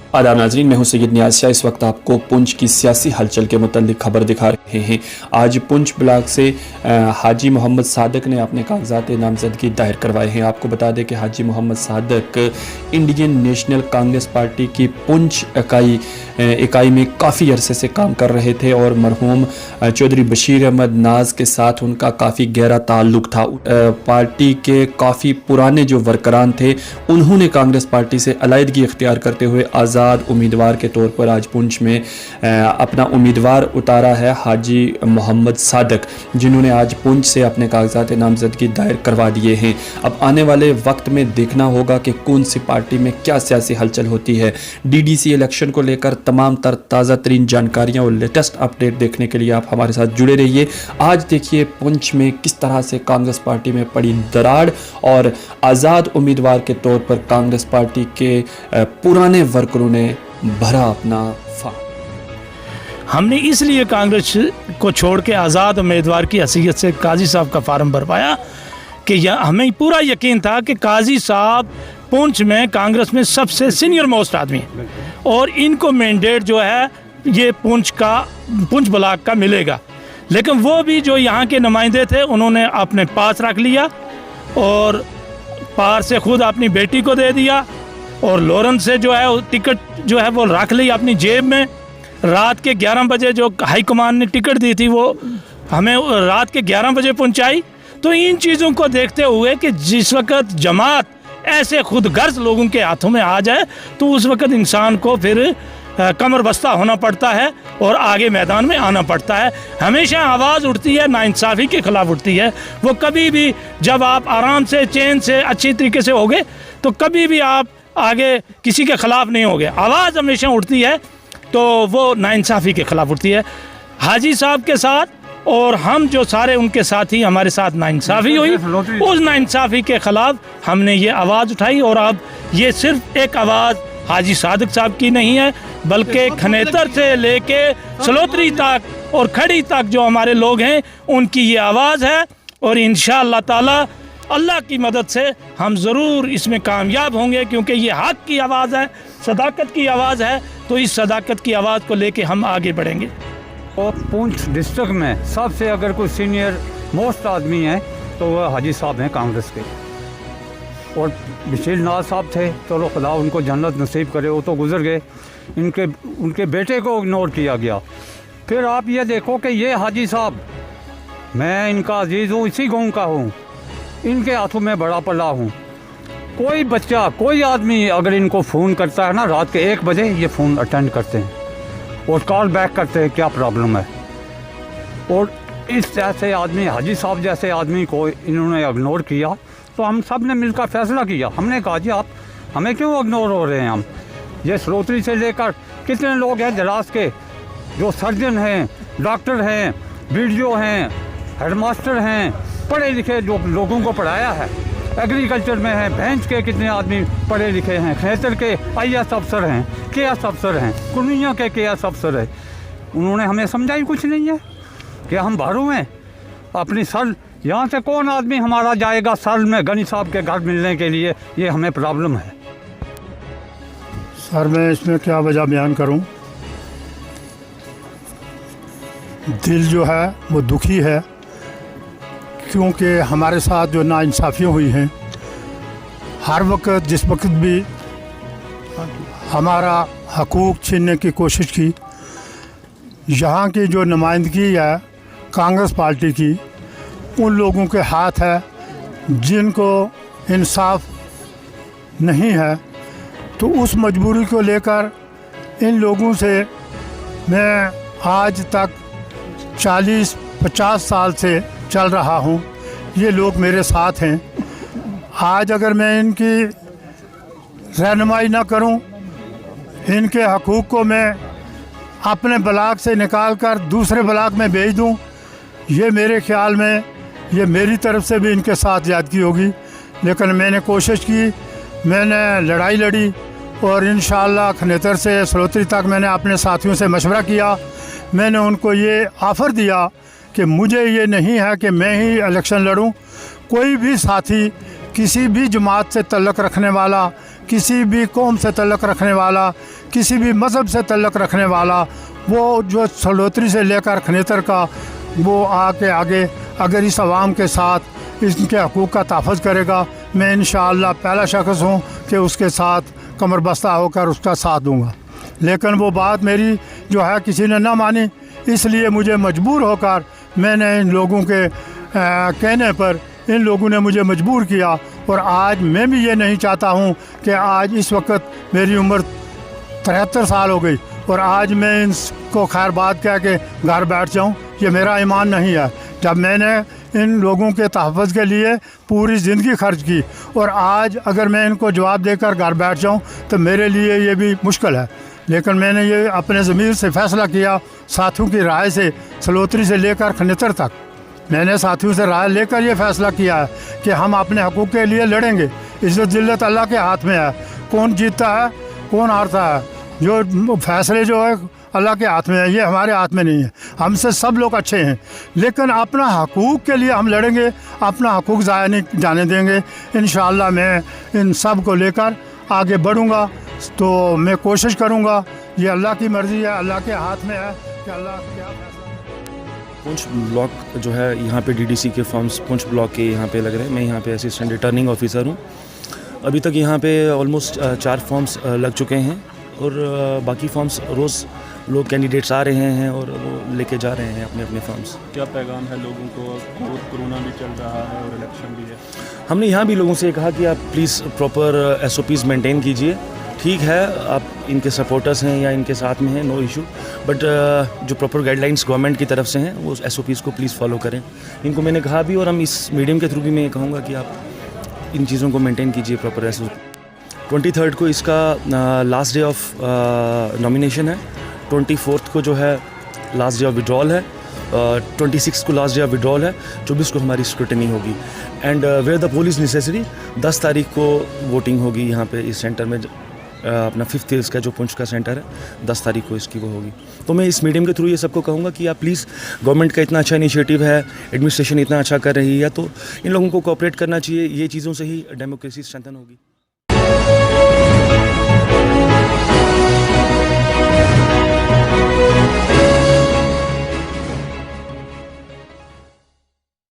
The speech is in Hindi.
आदाब नाज़रीन, मैं हूं सैयद नियाज़। इस वक्त आपको पुंछ की सियासी हलचल के मुतालिक खबर दिखा रहे हैं। आज पुंछ ब्लॉक से हाजी मोहम्मद सादक ने अपने कागजात नामजदगी दायर करवाए हैं। आपको बता दें कि Haji Mohammad Sadiq Indian National Congress party की पुंछ इकाई में काफ़ी अरसे से काम कर रहे थे और मरहूम चौधरी बशीर अहमद नाज के साथ उनका काफ़ी गहरा ताल्लुक था। पार्टी के काफ़ी पुराने जो वर्करान थे उन्होंने कांग्रेस पार्टी से अलहदगी इख्तियार करते हुए आज़ाद उम्मीदवार के तौर पर आज पुंछ में अपना उम्मीदवार उतारा है हाजी मोहम्मद सादक, जिन्होंने आज पुंछ से अपने कागजात नामजदगी दायर करवा दिए हैं। अब आने वाले वक्त में देखना होगा कि कौन सी पार्टी में क्या सियासी हलचल होती है। डीडीसी इलेक्शन को लेकर तमाम ताज़ा तरीन जानकारियाँ और लेटेस्ट अपडेट देखने के लिए आप हमारे साथ जुड़े रहिए। आज देखिए पुंछ में किस तरह से कांग्रेस पार्टी में पड़ी दरार और आज़ाद उम्मीदवार के तौर पर कांग्रेस पार्टी के पुराने वर्करों ने भरा अपना फॉर्म। हमने इसलिए कांग्रेस को छोड़ के आज़ाद उम्मीदवार की हैसियत से काजी साहब का फार्म भरवाया कि हमें पूरा यकीन था कि काजी साहब पुंछ में कांग्रेस में सबसे सीनियर मोस्ट आदमी हैं और इनको मैंडेट जो है ये पुंछ ब्लॉक का मिलेगा। लेकिन वो भी जो यहाँ के नुमाइंदे थे उन्होंने अपने पास रख लिया और पार से खुद अपनी बेटी को दे दिया और लॉरेंस से जो है टिकट जो है वो रख ली अपनी जेब में। रात के 11 बजे जो हाई कमान ने टिकट दी थी वो हमें रात के 11 बजे पहुंचाई। तो इन चीज़ों को देखते हुए कि जिस वक्त जमात ऐसे खुद गर्ज लोगों के हाथों में आ जाए तो उस वक्त इंसान को फिर कमर बस्ता होना पड़ता है और आगे मैदान में आना पड़ता है। हमेशा आवाज़ उठती है नाइंसाफ़ी के ख़िलाफ़ उठती है। वो कभी भी जब आप आराम से चैन से अच्छी तरीके से होगे तो कभी भी आप आगे किसी के ख़िलाफ़ नहीं होगे। आवाज़ हमेशा उठती है तो वो नाइंसाफ़ी के ख़िलाफ़ उठती है। हाजी साहब के साथ और हम जो सारे उनके साथी हमारे साथ नाइंसाफ़ी हुई, उस नाइंसाफ़ी के ख़िलाफ़ हमने ये आवाज़ उठाई। और अब ये सिर्फ एक आवाज़ हाजी सादक साहब की नहीं है बल्कि खनेतर से लेके सलोत्री तक और खड़ी तक जो हमारे लोग हैं उनकी ये आवाज़ है। और इंशाअल्लाह ताला अल्लाह की मदद से हम ज़रूर इसमें कामयाब होंगे क्योंकि ये हक़ की आवाज़ है, सदाकत की आवाज़ है। तो इस सदाकत की आवाज़ को लेके हम आगे बढ़ेंगे। और पुंछ डिस्ट्रिक्ट में सबसे अगर कोई सीनियर मोस्ट आदमी है तो वह हाजी साहब हैं कांग्रेस के। और बशीर नाज साहब थे, चलो खुदा उनको जन्नत नसीब करे, वो तो गुजर गए। उनके बेटे को इग्नोर किया गया। फिर आप ये देखो कि ये हाजी साहब, मैं इनका अजीज़ हूँ, इसी गाँव का हूँ, इनके हाथों में बड़ा पला हूँ। कोई बच्चा कोई आदमी अगर इनको फ़ोन करता है ना रात के 1 बजे ये फ़ोन अटेंड करते हैं और कॉल बैक करते हैं क्या प्रॉब्लम है। और इस जैसे आदमी हाजी साहब जैसे आदमी को इन्होंने इग्नोर किया तो हम सब ने मिलकर फैसला किया। हमने कहा जी आप हमें क्यों इग्नोर हो रहे हैं। हम ये सरोत्री से लेकर कितने लोग हैं दराज के जो सर्जन हैं, डॉक्टर हैं, बीडीओ हैं, हेडमास्टर हैं, पढ़े लिखे जो लोगों को पढ़ाया है, एग्रीकल्चर में हैं, बेंच के कितने आदमी पढ़े लिखे हैं, खनेतर के IAS अफसर हैं, KS अफसर हैं, कुर्मिया के KS अफसर हैं। उन्होंने हमें समझाई कुछ नहीं है कि हम बाहरों हैं अपनी सर यहाँ से कौन आदमी हमारा जाएगा सर में गनी साहब के घर मिलने के लिए, ये हमें प्रॉब्लम है। सर मैं इसमें क्या वजह बयान करूं, दिल जो है वो दुखी है क्योंकि हमारे साथ जो नाइंसाफ़ियाँ हुई हैं, हर वक्त जिस वक्त भी हमारा हकूक़ छीनने की कोशिश की, यहाँ की जो नुमाइंदगी है कांग्रेस पार्टी की उन लोगों के हाथ है जिनको इंसाफ नहीं है। तो उस मजबूरी को लेकर इन लोगों से मैं आज तक 40-50 साल से चल रहा हूँ। ये लोग मेरे साथ हैं। आज अगर मैं इनकी रहनुमाई ना करूँ, इनके हकूक़ को मैं अपने ब्लॉक से निकाल कर दूसरे ब्लॉक में भेज दूँ, ये मेरे ख़्याल में ये मेरी तरफ से भी इनके साथ ज़्यादती होगी। लेकिन मैंने कोशिश की, मैंने लड़ाई लड़ी और इंशाअल्लाह खनेतर से सलोत्री तक मैंने अपने साथियों से मशवरा किया। मैंने उनको ये ऑफ़र दिया कि मुझे ये नहीं है कि मैं ही इलेक्शन लड़ूं, कोई भी साथी किसी भी जमात से तल्लुक़ रखने वाला किसी भी कौम से तल्लुक़ रखने वाला, किसी भी मज़हब से तल्लुक़ रखने वाला, वो जो सलोत्री से लेकर खनेतर का, वो आके आगे अगर इस आवाम के साथ इनके हकूक़ का तहफ़्फ़ुज़ करेगा, मैं इंशाअल्लाह पहला शख्स हूँ कि उसके साथ कमर बस्ता होकर उसका साथ दूँगा। लेकिन वो बात मेरी जो है किसी ने ना मानी, इसलिए मुझे मजबूर होकर मैंने इन लोगों के कहने पर इन लोगों ने मुझे मजबूर किया। और आज मैं भी ये नहीं चाहता हूँ कि आज इस वक्त मेरी उम्र 73 साल हो गई और आज मैं इनको खैर बात कह के घर बैठ जाऊँ, ये मेरा ईमान नहीं है। जब मैंने इन लोगों के तहफ़्फ़ुज़ के लिए पूरी ज़िंदगी खर्च की और आज अगर मैं इनको जवाब देकर घर बैठ जाऊँ तो मेरे लिए ये भी मुश्किल है। लेकिन मैंने ये अपने ज़मीर से फ़ैसला किया, साथियों की राय से, सलोत्री से लेकर खनेतर तक मैंने साथियों से राय लेकर ये फ़ैसला किया है कि हम अपने हकूक़ के लिए लड़ेंगे। इज़्ज़त ज़िल्लत अल्लाह के हाथ में है, कौन जीतता है कौन हारता है, जो फ़ैसले जो है अल्लाह के हाथ में है, ये हमारे हाथ में नहीं है। हमसे सब लोग अच्छे हैं, लेकिन अपना हकूक़ के लिए हम लड़ेंगे, अपना हकूक़ ज़ाया नहीं जाने देंगे। इंशाअल्लाह मैं इन सब को लेकर आगे बढ़ूँगा। तो मैं कोशिश करूँगा, ये अल्लाह की मर्ज़ी है, अल्लाह के हाथ में है कि अल्लाह क्या फैसला। पुंछ ब्लॉक जो है यहाँ पे डीडीसी के फॉर्म्स पुंछ ब्लॉक के यहाँ पे लग रहे हैं। मैं यहाँ पे असिस्टेंट रिटर्निंग ऑफिसर हूँ। अभी तक यहाँ पे ऑलमोस्ट 4 फॉर्म्स लग चुके हैं और बाकी फॉर्म्स रोज़ लोग कैंडिडेट्स आ रहे हैं और वो लेके जा रहे हैं अपने अपने फॉर्म्स। क्या पैगाम है लोगों को? कोरोना भी चल रहा है और इलेक्शन भी है। हमने यहाँ भी लोगों से कहा कि आप प्लीज़ प्रॉपर SOPs मेंटेन कीजिए। ठीक है, आप इनके सपोर्टर्स हैं या इनके साथ में हैं, नो इशू, बट जो प्रॉपर गाइडलाइंस गवर्नमेंट की तरफ से हैं वो SOPs को प्लीज़ फॉलो करें। इनको मैंने कहा भी, और हम इस मीडियम के थ्रू भी मैं ये कहूँगा कि आप इन चीज़ों को मेंटेन कीजिए प्रॉपर SOP। 23 को इसका लास्ट डे ऑफ नॉमिनेशन है। 24 को जो है लास्ट डे ऑफ विड्रॉल है। 26 को लास्ट डे ऑफ विड्रॉल है। 24 को हमारी स्क्रूटनी होगी and where the poll is necessary 10 तारीख को वोटिंग होगी यहाँ पे इस सेंटर में। अपना 5th फेज़ का जो पुंछ का सेंटर है 10 तारीख को इसकी वो होगी। तो मैं इस मीडियम के थ्रू ये सबको कहूँगा कि आप प्लीज़, गवर्नमेंट का इतना अच्छा इनिशिएटिव है, एडमिनिस्ट्रेशन इतना अच्छा कर रही है, तो इन लोगों को कोऑपरेट करना चाहिए। ये चीज़ों से ही डेमोक्रेसी स्ट्रेंथन होगी।